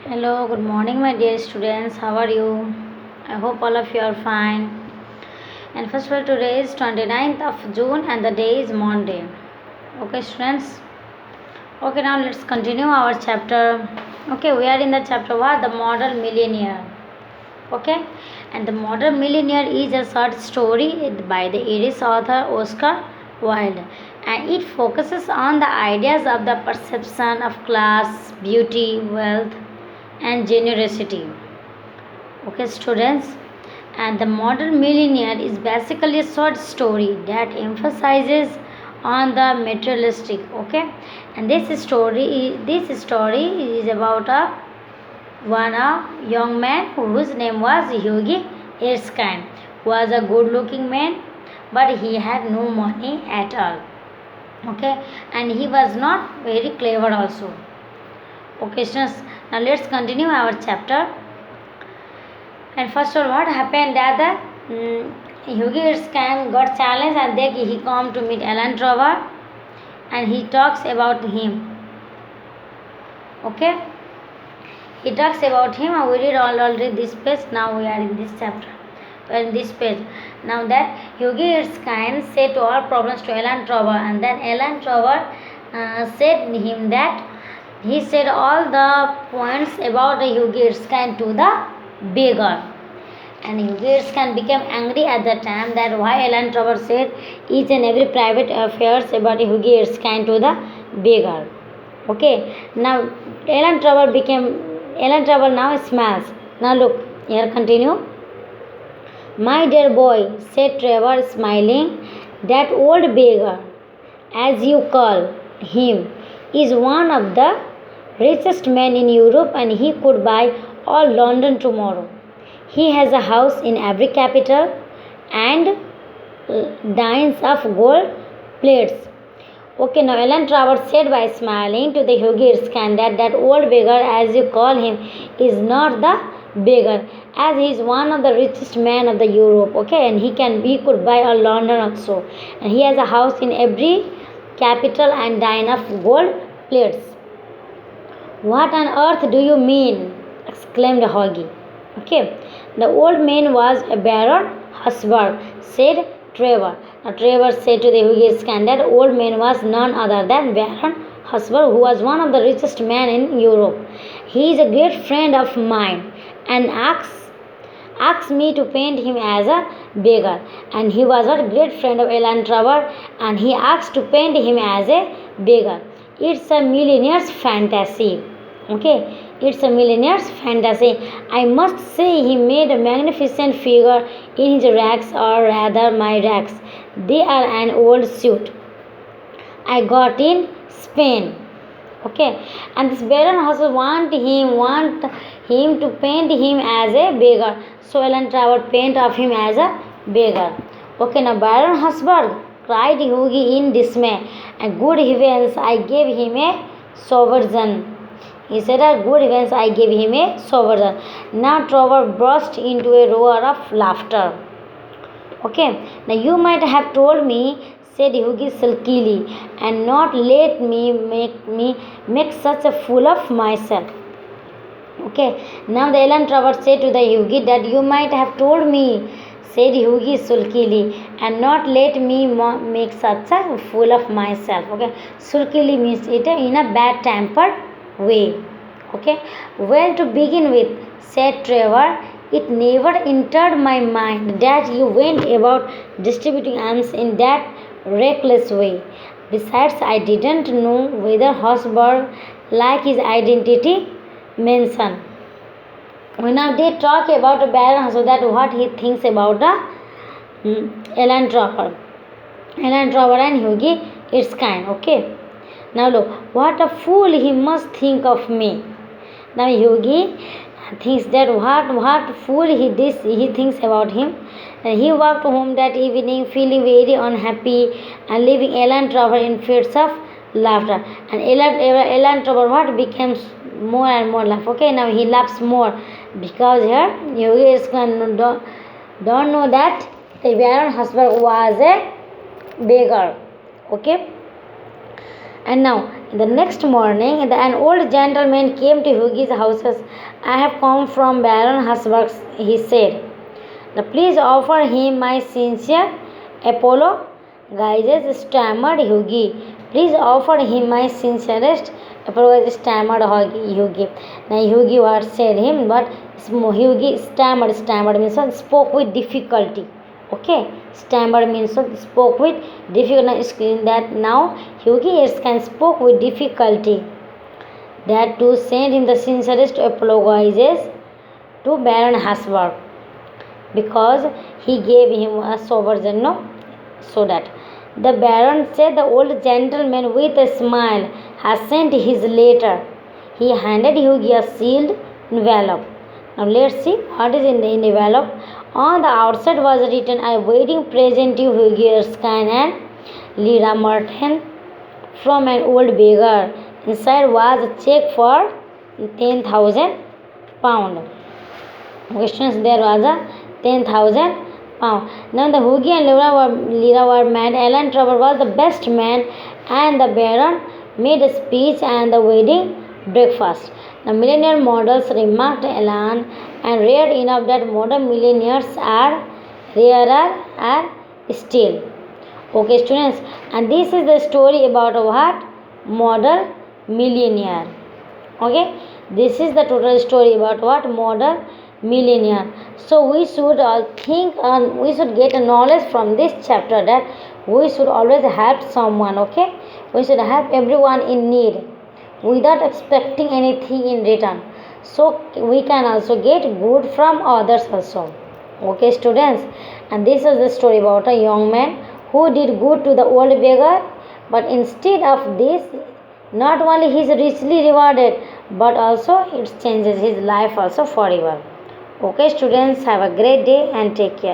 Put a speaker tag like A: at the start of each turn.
A: Hello, good morning, my dear students. How are you? I hope all of you are fine. And first of all, today is 29th of June and the day is Monday. Okay, students. Okay, now let's continue our chapter. Okay, we are in the chapter what? The Modern Millionaire. Okay, and the Modern Millionaire is a short story by the Irish author Oscar Wilde, and it focuses on the ideas of the perception of class, beauty, wealth, and generosity. Okay, students, and the modern millionaire is basically a short story that emphasizes on the materialistic. Okay, and this story is about a young man whose name was Hughie Erskine. Was a good looking man, but he had no money at all. Okay, and he was not very clever also. Okay, students, now let's continue our chapter. And first of all, what happened that Hughie Erskine got challenged, and then he come to meet Alan Trover, and he talks about him. Okay, he talks about him. We read already this page. Now we are in this chapter. We are in this page. Now that Hughie Erskine said to all problems to Alan Trover, and then Alan Trover said him that he said all the points about the Hughie Erskine to the beggar. And Hughie Erskine became angry at the time that why Alan Trover said each and every private affairs about Hughie Erskine to the beggar. Okay, now Alan Trover now smiles. Now look, here continue. My dear boy, said Trevor smiling, that old beggar, as you call him, is one of the richest men in Europe, and he could buy all London tomorrow. He has a house in every capital and dines of gold plates. Okay, now Alan Trover said by smiling to the Hughie Erskine that old beggar, as you call him, is not the beggar, as he is one of the richest men of the Europe. Okay, and he could buy all London also, and he has a house in every capital and dine of gold plates. What on earth do you mean? Exclaimed Hughie. Okay, the old man was a Baron Husberg, said Trevor. Now Trevor said to the Hughie Erskine that old man was none other than Baron Husberg, who was one of the richest men in Europe. He is a great friend of mine, and asked me to paint him as a beggar. And he was a great friend of Alan Trover, and he asked to paint him as a beggar. It's a millionaire's fantasy. Okay, it's a millionaire's fantasy. I must say he made a magnificent figure in his rags, or rather my rags. They are an old suit I got in Spain. Okay, and this Baron also want him to paint him as a beggar. So Alan Trover paint of him as a beggar. Okay, now Baron Husberg, cried Hughie in dismay. And good heavens, I gave him a sovereign. He said, good heavens, I gave him a sovereign. Now Trover burst into a roar of laughter. Okay, now you might have told me, said Hughie sulkily, and not let me make such a fool of myself. Okay, now the Alan Trover said to the Hughie that you might have told me, said Hughie sulkily, and not let me make such a fool of myself. Okay, sulkily means it in a bad tempered way. Okay, well, to begin with, said Trevor, it never entered my mind that you went about distributing alms in that reckless way. Besides, I didn't know whether Husberg liked his identity mentioned. When now they talk about Baron Husberg, that what he thinks about the Alan Trover and Hughie Erskine. Okay. Now look, what a fool he must think of me. Now Hughie thinks that what fool he thinks about him. And he walked home that evening feeling very unhappy and leaving Alan Trover in fits of laughter. And Alan Trover what becomes more and more laugh. Okay, now he laughs more because here Hughie Erskine don't know that the Baron Husberg was a beggar. Okay. And now, the next morning, an old gentleman came to Hughie's house. I have come from Baron Hasberg, he said. Now, please offer him my sincere apologies, stammered Hughie. Please offer him my sincerest apologies, stammered Hughie. Now, Hughie what said him, but Hughie stammered means spoke with difficulty. Okay, stammered means spoke with difficulty. That now Hughie can spoke with difficulty. That to send him the sincerest apologies to Baron Hasberg, because he gave him a sovereign, no? So that the Baron said the old gentleman with a smile has sent his letter. He handed Hughie a sealed envelope. Now let's see what is in the envelope. On the outside was written, I am waiting present to Hughie Erskine and Lyra Merton from an old beggar. Inside was a check for 10,000 pound. Questions, there was a 10,000 pound. Now the Hughie and Lyra were mad. Alan Trevor was the best man, and the Baron made a speech and the wedding breakfast. The millionaire models remarked Alan, and rare enough that modern millionaires are rarer still. Okay, students, and this is the story about what? Modern millionaire. Okay, this is the total story about what? Modern millionaire. So we should think and we should get a knowledge from this chapter that we should always help someone. Okay, we should help everyone in need without expecting anything in return, so we can also get good from others also. Okay, students, and this is the story about a young man who did good to the old beggar, but instead of this, not only he is richly rewarded, but also it changes his life also forever. Okay, students, have a great day and take care.